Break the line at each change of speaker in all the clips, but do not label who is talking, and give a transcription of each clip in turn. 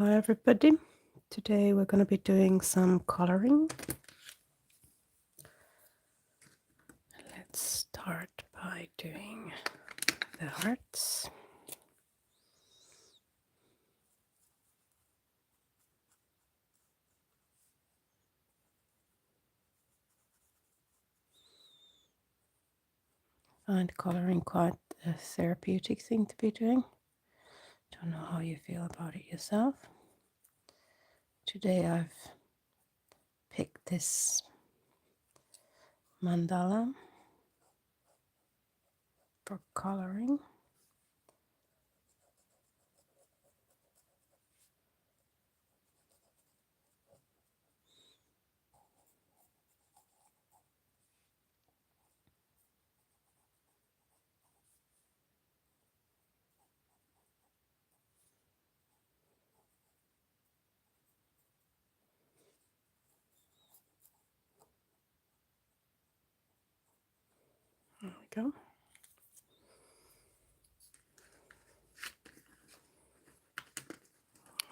Hi everybody, today we're going to be doing some coloring. Let's start by doing the hearts. I find coloring quite a therapeutic thing to be doing. Don't know how you feel about it yourself. Today I've picked this mandala for coloring. There we go.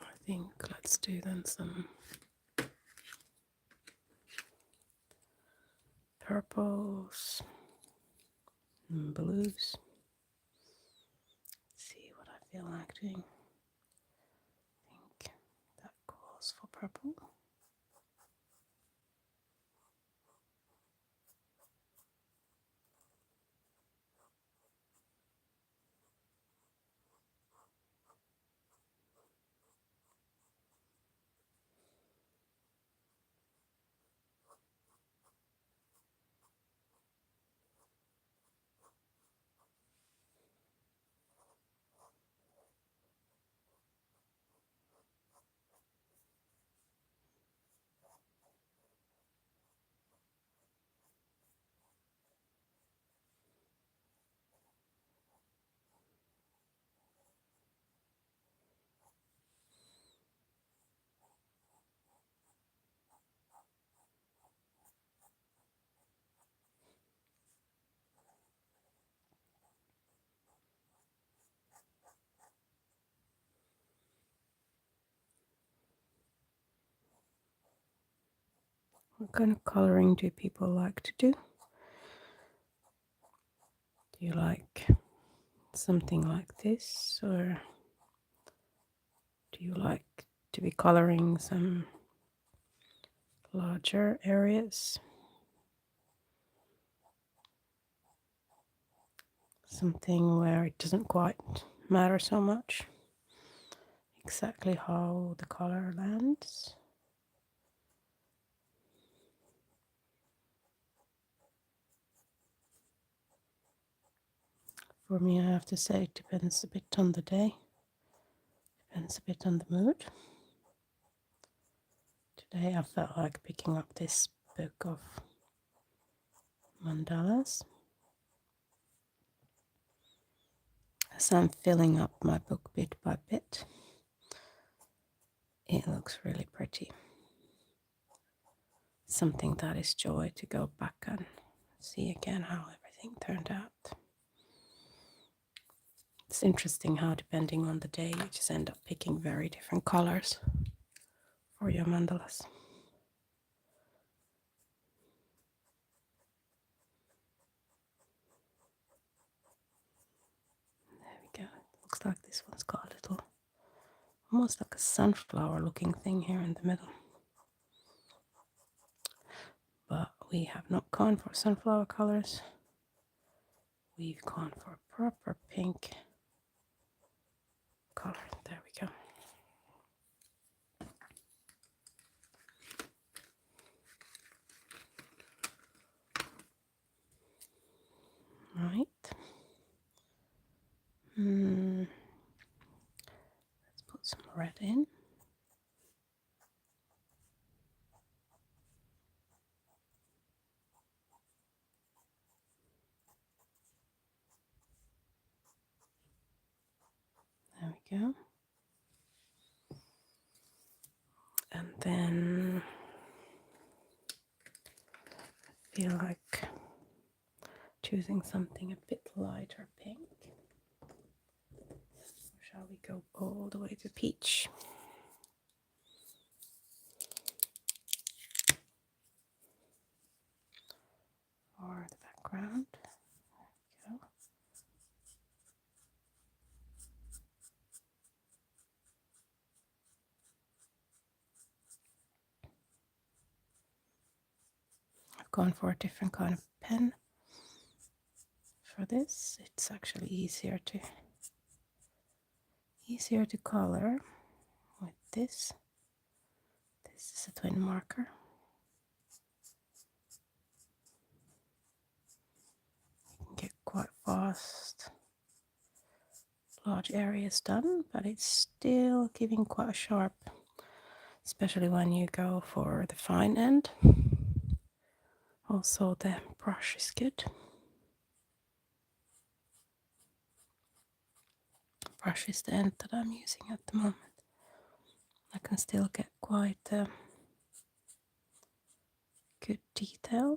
I think let's do then some purples and blues. Let's see what I feel like doing. I think that calls for purple. What kind of coloring do people like to do? Do you like something like this, or do you like to be coloring some larger areas? Something where it doesn't quite matter so much exactly how the color lands? For me, I have to say it depends a bit on the day, depends a bit on the mood. Today I felt like picking up this book of mandalas. As I'm filling up my book bit by bit, it looks really pretty. Something that is joy to go back and see again how everything turned out. It's interesting how, depending on the day, you just end up picking very different colors for your mandalas. There we go. Looks like this one's got a little, almost like a sunflower looking thing here in the middle. But we have not gone for sunflower colors. We've gone for a proper pink color. There we go. Right. Let's put some red in. There we go. And then I feel like choosing something a bit lighter pink. Or shall we go all the way to peach? gone for a different kind of pen for this. It's actually easier to color with this. This is a twin marker. You can get quite fast large areas done, but it's still giving quite a sharp, especially when you go for the fine end. Also the brush is good. Brush is the end that I'm using at the moment. I can still get quite good detail.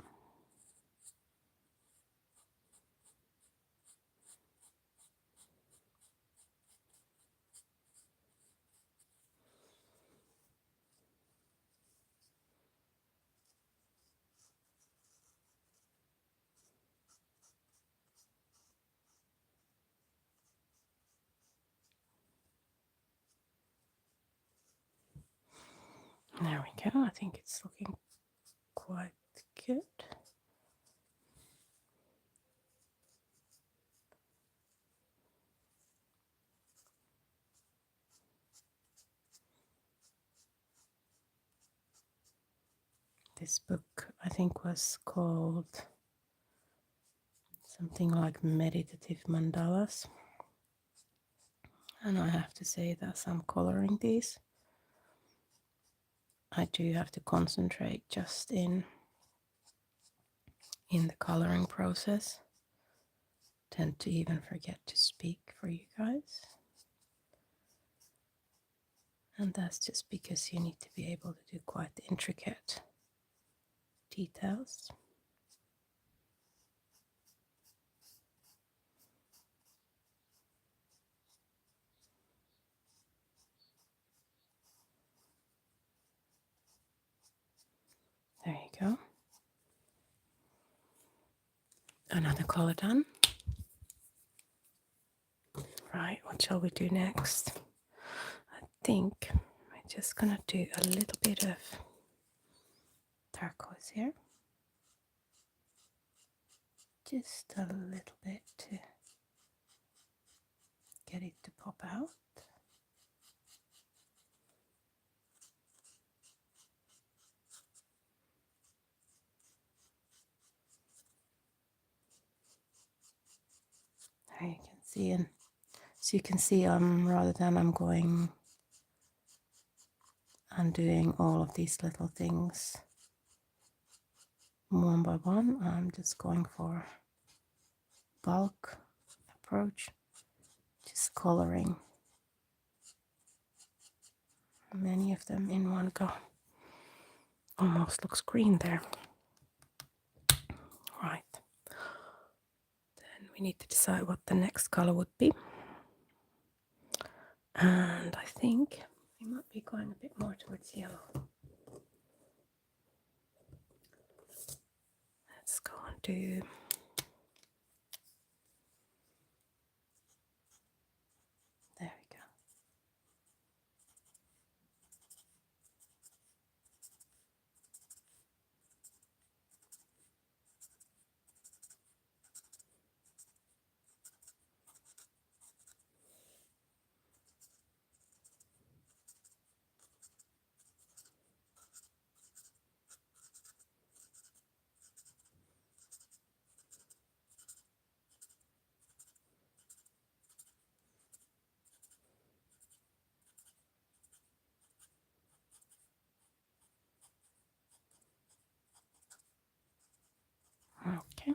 There we go. I think it's looking quite good. This book, I think, was called something like Meditative Mandalas. And I have to say that as I'm coloring these, I do have to concentrate just in the coloring process. Tend to even forget to speak for you guys. And that's just because you need to be able to do quite intricate details. There you go. Another color done. Right, what shall we do next? I think we're just gonna do a little bit of turquoise here. Just a little bit to get it to pop out. There you can see, and so you can see rather than I'm going and doing all of these little things one by one, I'm just going for bulk approach, just coloring many of them in one go. Almost looks green there. Right. Then we need to decide what the next color would be. And I think we might be going a bit more towards yellow. Let's go and do there we go. Okay.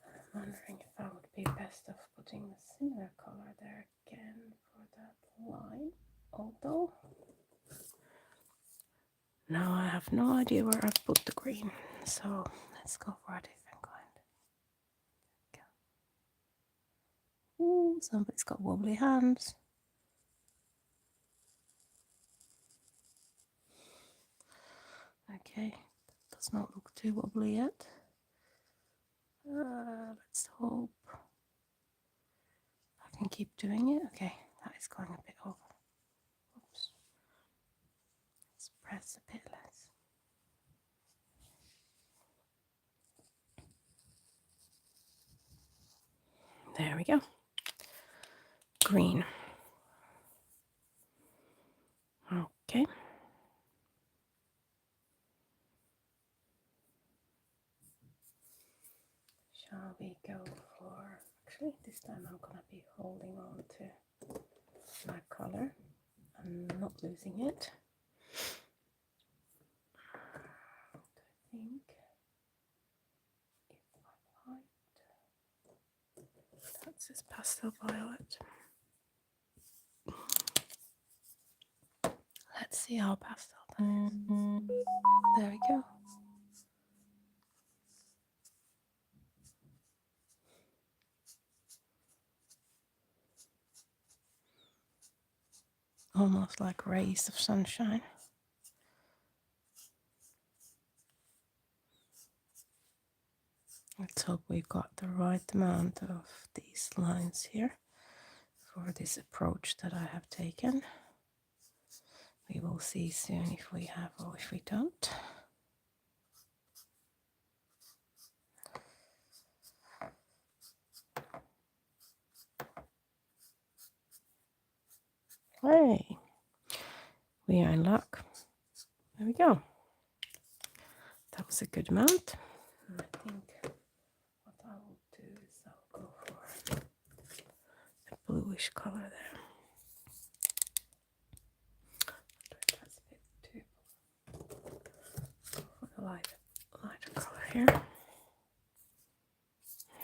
I'm wondering if I would be best of putting the similar color there again for that line. Although now I have no idea where I've put the green, so let's go for a different kind. Okay. Ooh, somebody's got wobbly hands. Okay, that does not look too wobbly yet. Let's hope I can keep doing it. Okay, that is going a bit over. Oops. Let's press a bit less. go. Green. Okay. Shall we go for, actually this time I'm gonna be holding on to my color and not losing it. I think if I find, that's this pastel violet. Let's see how pastel that is. There we go. Almost like rays of sunshine. Let's hope we've got the right amount of these lines here for this approach that I have taken. We will see soon if we have or if we don't. Hey, we are in luck. There we go. That was a good amount. And I think what I will do is I'll go for a bluish color there. That's a bit too for the lighter color here. There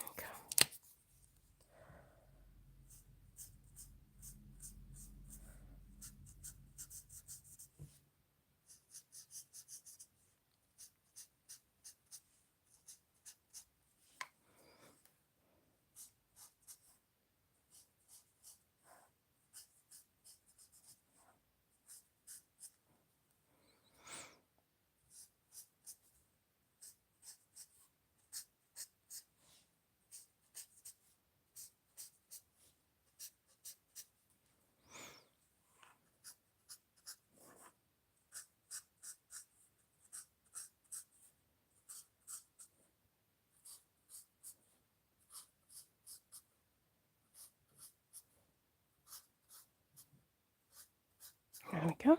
we go. There we go.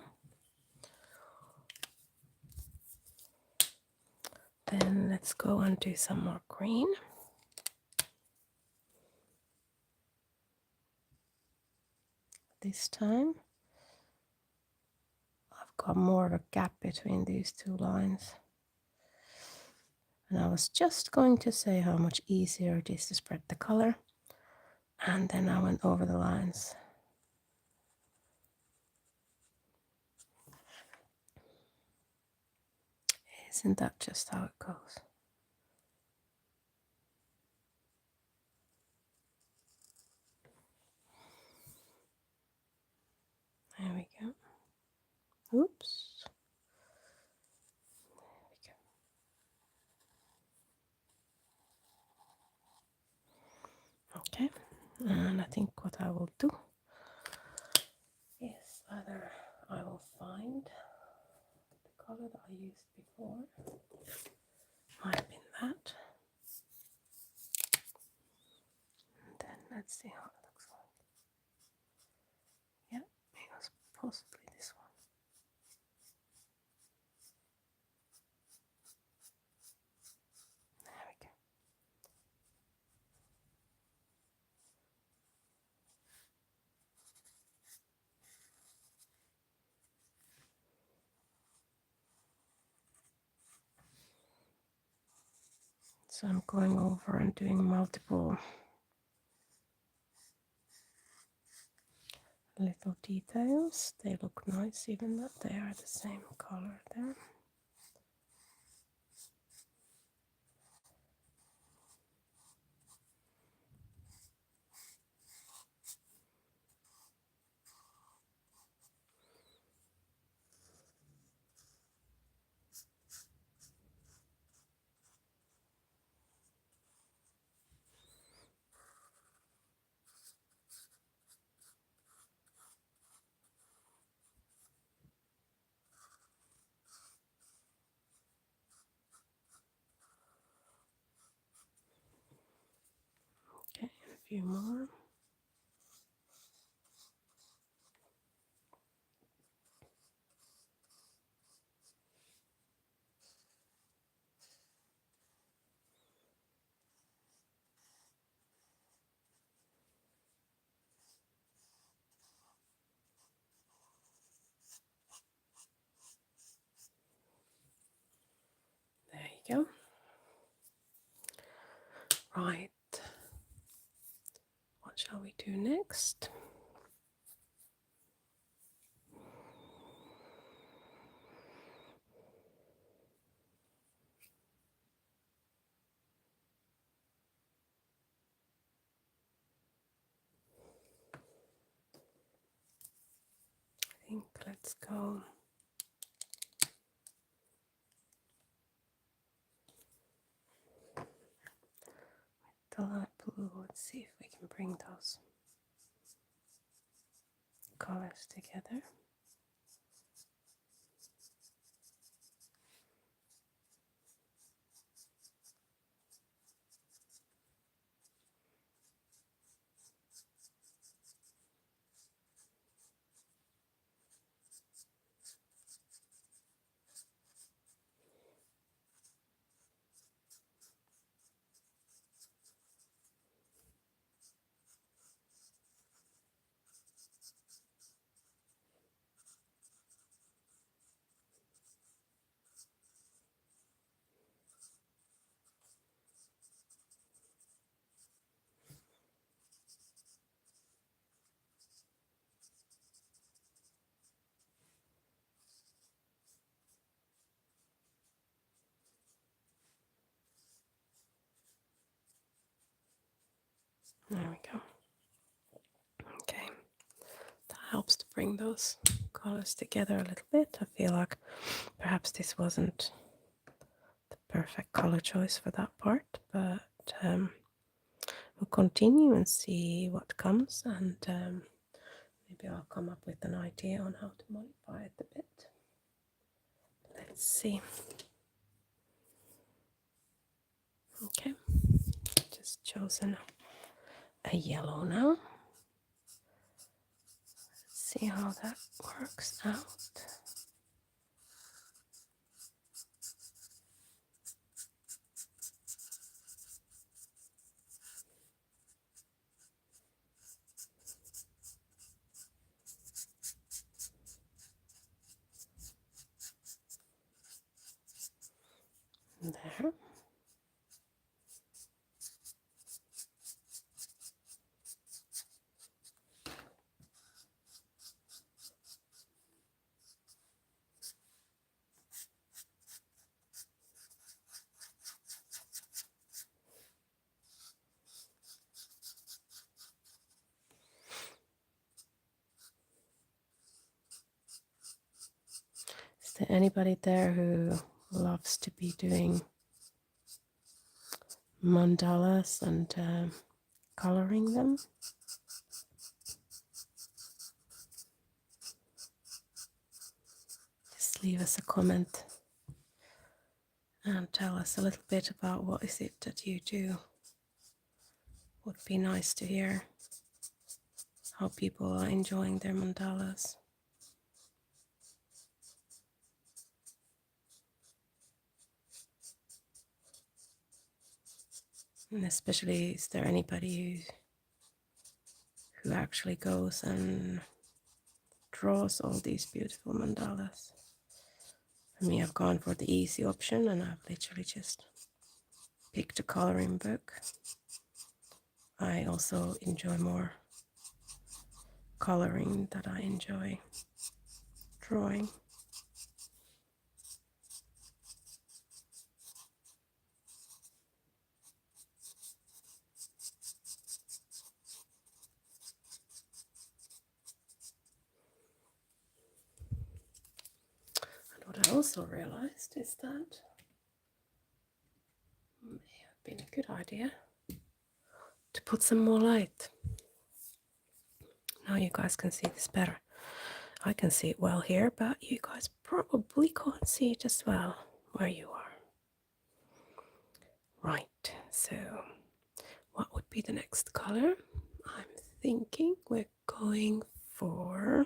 Then let's go and do some more green. This time I've got more of a gap between these two lines. And I was just going to say how much easier it is to spread the color. And then I went over the lines. Isn't that just how it goes? There we go. Oops. There we go. Okay. And I think what I will do is either I will find the color that I used before. Might have been that. And then let's see how it looks like. Yeah, it was possibly this one. There we go. So I'm going over and doing multiple little details. They look nice even that they are the same color there. few more. There you go. Right. What shall we do next? I think let's go the light blue. Let's see if we can bring those colors together. There we go. Okay, that helps to bring those colors together a little bit. I feel like perhaps this wasn't the perfect color choice for that part, but we'll continue and see what comes, and maybe I'll come up with an idea on how to modify it a bit. Let's see. Okay, just chosen a yellow now. Let's see how that works out. There. Is there anybody there who loves to be doing mandalas and coloring them? Just leave us a comment and tell us a little bit about what is it that you do. Would be nice to hear how people are enjoying their mandalas. And especially, is there anybody who actually goes and draws all these beautiful mandalas? For me, I've gone for the easy option, and I've literally just picked a coloring book. I also enjoy more coloring than I enjoy drawing. And what I also realized is that it may have been a good idea to put some more light. Now you guys can see this better. I can see it well here, but you guys probably can't see it as well where you are. Right, so what would be the next color? I'm thinking we're going for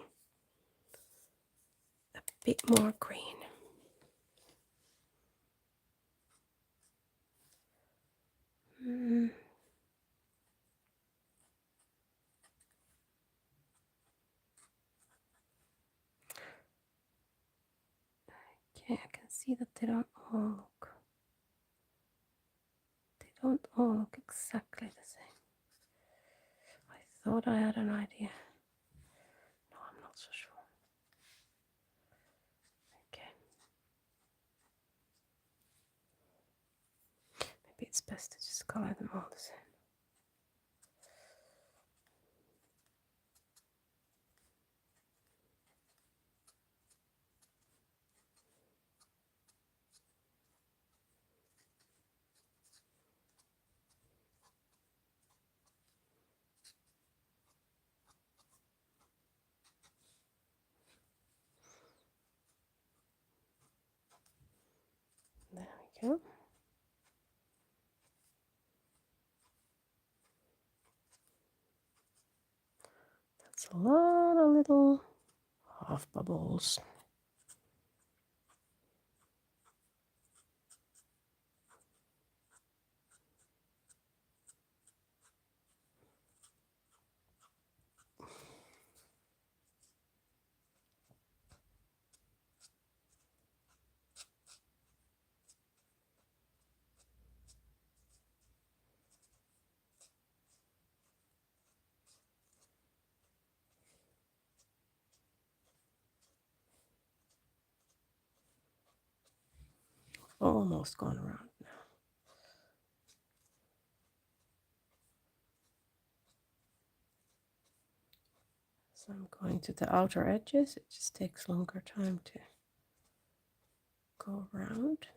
a bit more green. Okay, I can see that they don't all look exactly the same. I thought I had an idea. No, I'm not so sure. Okay. Maybe it's best to just color them all the same. There we go. That's a lot of little half bubbles. Almost gone around now. So I'm going to the outer edges. It just takes longer time to go around.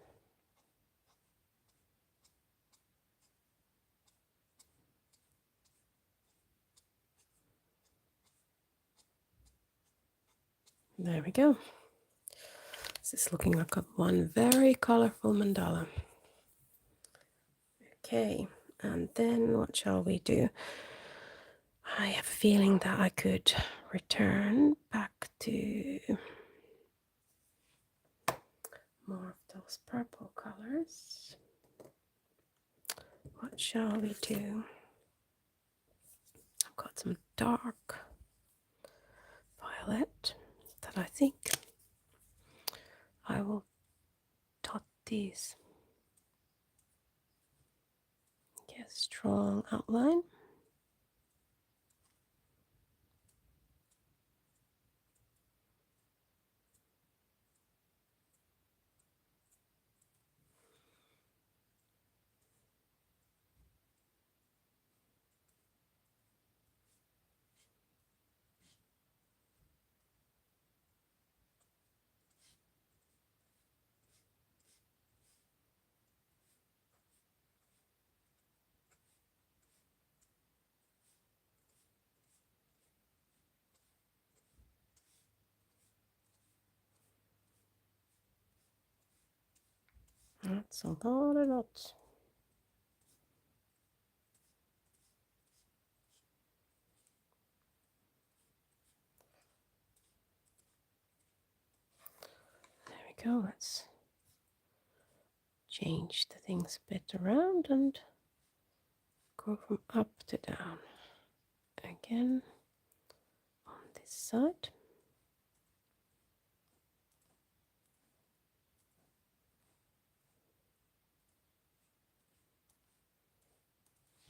There we go. This is looking like one very colorful mandala. Okay, and then what shall we do? I have a feeling that I could return back to more of those purple colors. What shall we do? I've got some dark violet that I think I will dot these. Get a strong outline. That's a lot of dots. There we go. Let's change the things a bit around and go from up to down. Again on this side.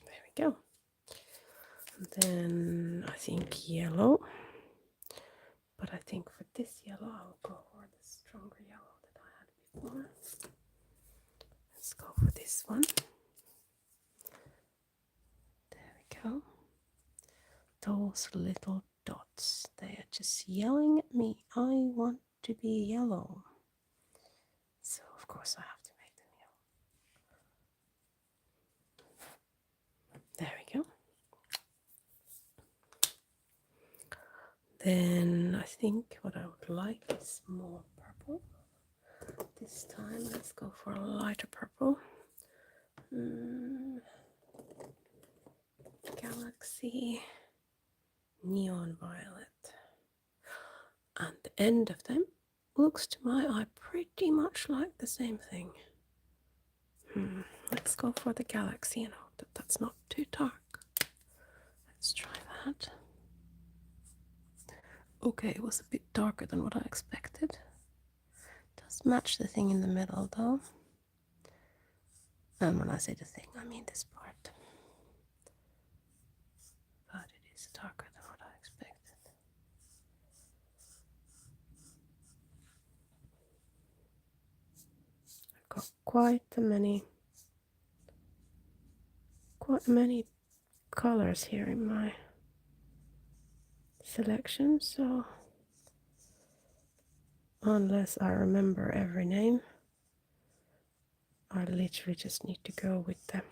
There we go. And then I think yellow. But I think for this yellow, I'll go for the stronger yellow that I had before. Let's go for this one. There we go. Those little dots, they are just yelling at me. I want to be yellow. So of course I have to make them yellow. There we go. Then I think what I would like is more purple. This time let's go for a lighter purple. galaxy, neon violet. And the end of them looks to my eye pretty much like the same thing. Let's go for the galaxy and hope that that's not too dark. Let's try that. Okay, it was a bit darker than what I expected. Does match the thing in the middle though. And when I say the thing, I mean this part. But it is darker than what I expected. I've got quite many colors here in my selection, so unless I remember every name, I literally just need to go with the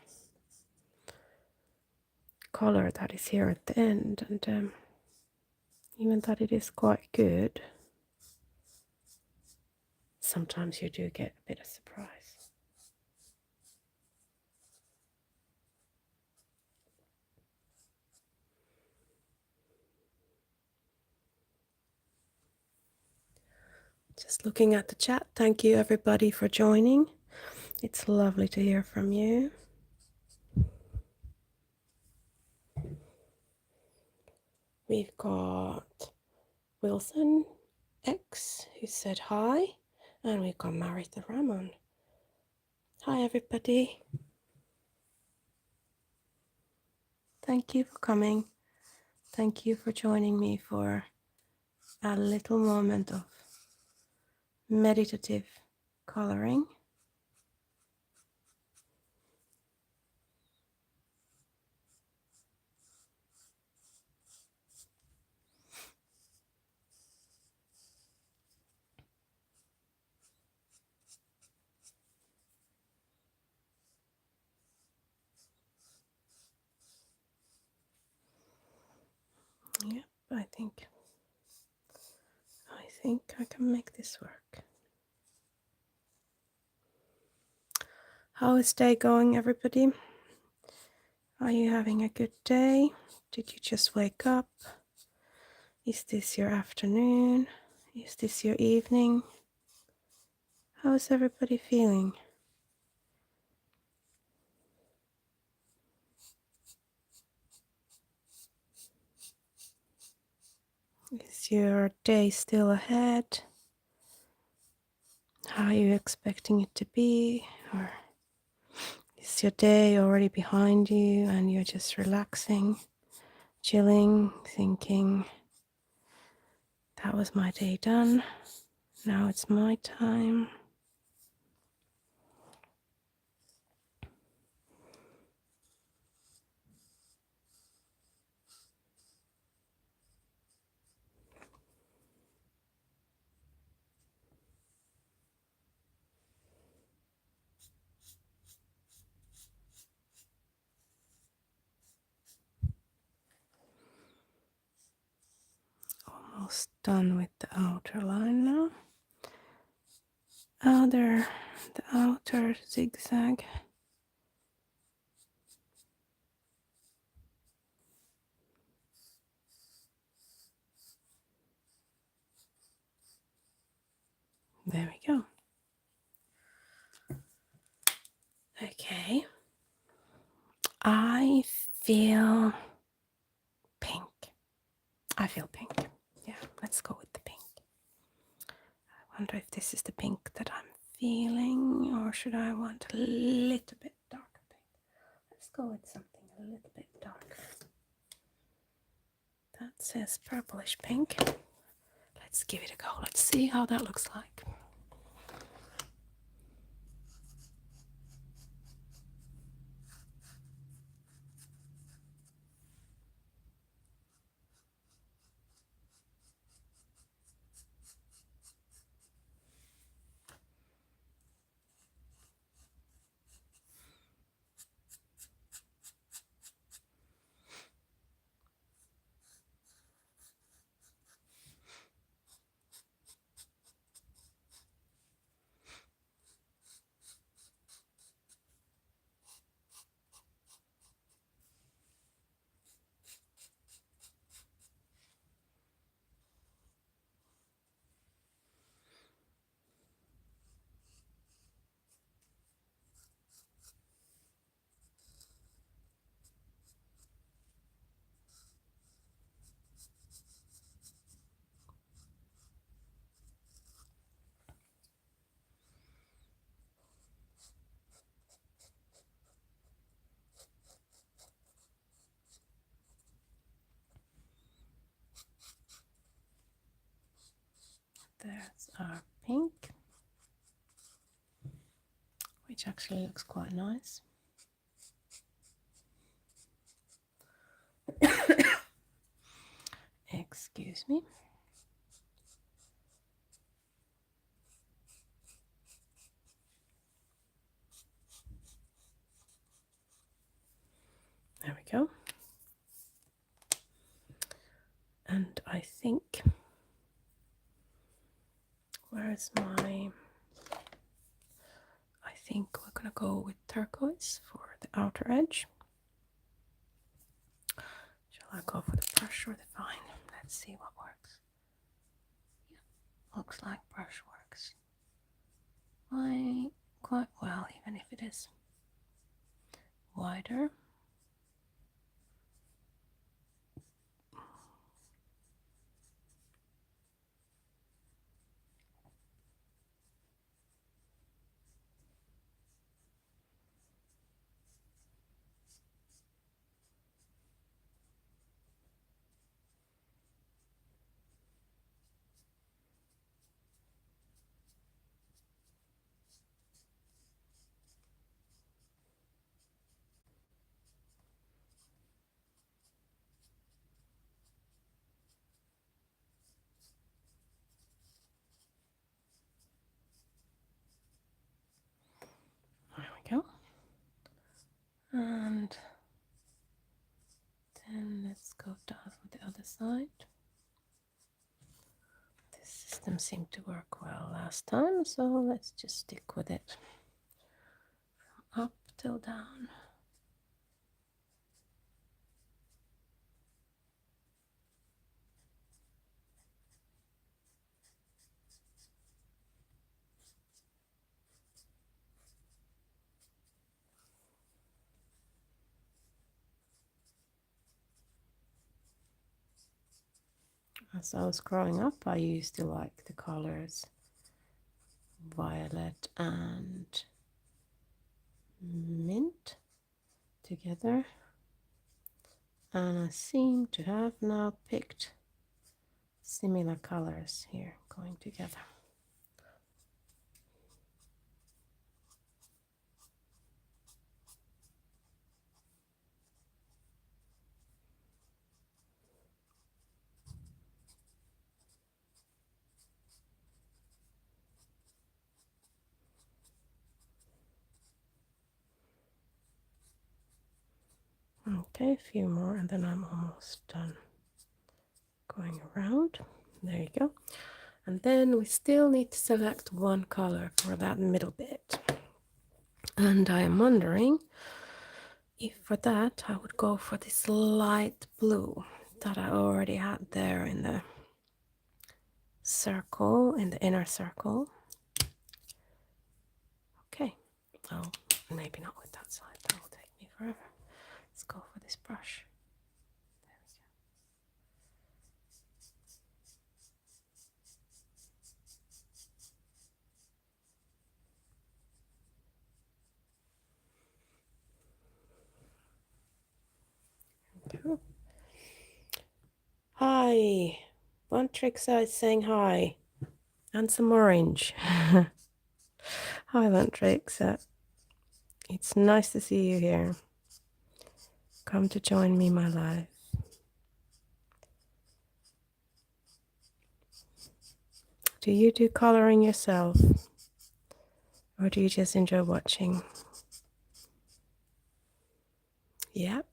color that is here at the end, and even that it is quite good, sometimes you do get a bit of surprise. Just looking at the chat, thank you everybody for joining. It's lovely to hear from you. We've got Wilson X who said hi, and we've got Martha Ramon. Hi everybody. Thank you for coming. Thank you for joining me for a little moment of meditative coloring. Yep, I think I can make this work. How is day going, everybody? Are you having a good day? Did you just wake up? Is this your afternoon? Is this your evening? How is everybody feeling? Is your day still ahead? How are you expecting it to be? Or is your day already behind you and you're just relaxing, chilling, thinking, that was my day done, now it's my time? Almost done with the outer line now. The outer zigzag. There we go. Okay. I feel pink. I feel pink. Yeah, let's go with the pink. I wonder if this is the pink that I'm feeling, or should I want a little bit darker pink? Let's go with something a little bit darker. That says purplish pink. Let's give it a go. Let's see how that looks like. There's our pink, which actually looks quite nice. Excuse me. There we go. And I think, where's my, I think we're gonna go with turquoise for the outer edge. Shall I go for the brush or the fine? Let's see what works. Yeah, looks like brush works quite well, even if it is wider. There we go. And then let's go down on the other side. This system seemed to work well last time, so let's just stick with it from up till down. As I was growing up, I used to like the colors violet and mint together, and I seem to have now picked similar colors here going together. Okay, a few more and then I'm almost done going around. There you go. And then we still need to select one color for that middle bit. And I am wondering if for that I would go for this light blue that I already had there in the circle, in the inner circle. Okay, oh, maybe not with that side, that will take me forever. Let's go for this brush. There we go. Hi, Vantrixa is saying hi, and some orange. Hi, Vantrixa. It's nice to see you here. Come to join me, my life. Do you do coloring yourself? Or do you just enjoy watching? Yep.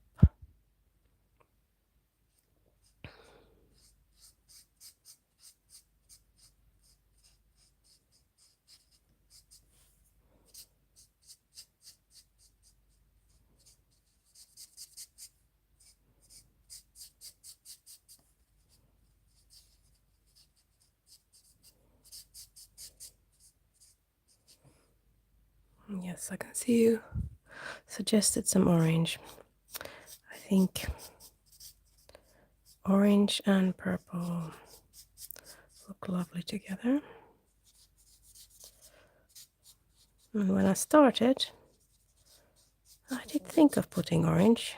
Yes, I can see you suggested some orange. I think orange and purple look lovely together. And when I started, I did think of putting orange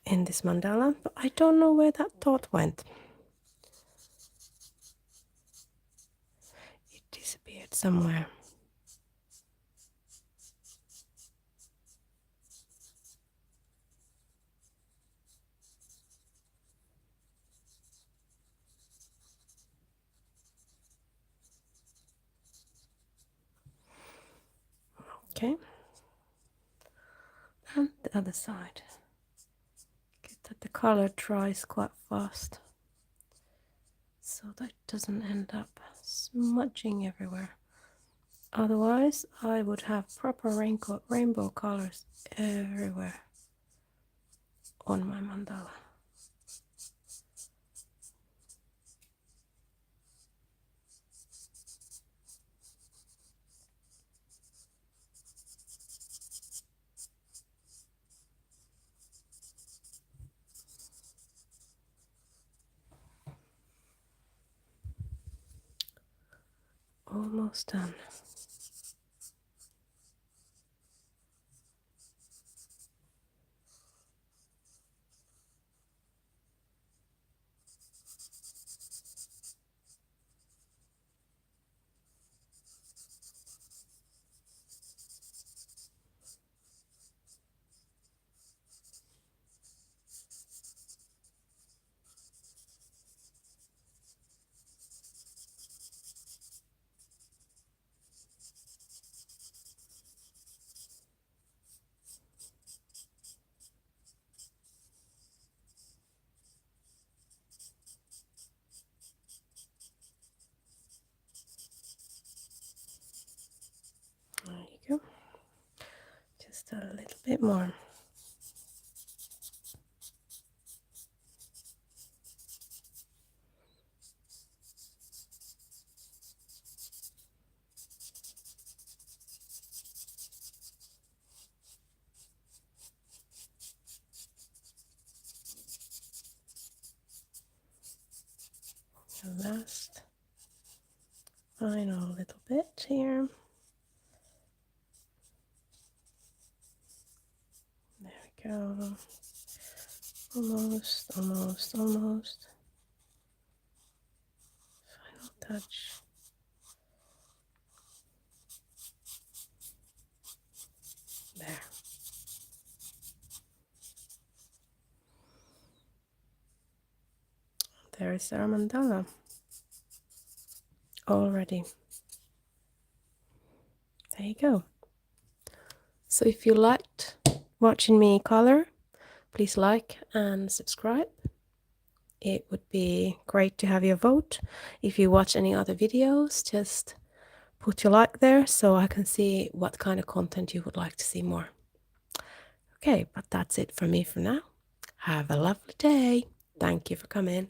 in this mandala, but I don't know where that thought went. somewhere. Okay, and the other side. Get that the color dries quite fast so that it doesn't end up smudging everywhere. Otherwise, I would have proper rainbow colors everywhere on my mandala. Almost done. There you go. Just a little bit more. The last final little bit here. There we go. Almost, almost, almost. Final touch. There. There is our mandala already. There you go. So if you liked watching me color, please like and subscribe. It would be great to have your vote. If you watch any other videos, just put your like there so I can see what kind of content you would like to see more. Okay, but that's it for me for now. Have a lovely day. Thank you for coming.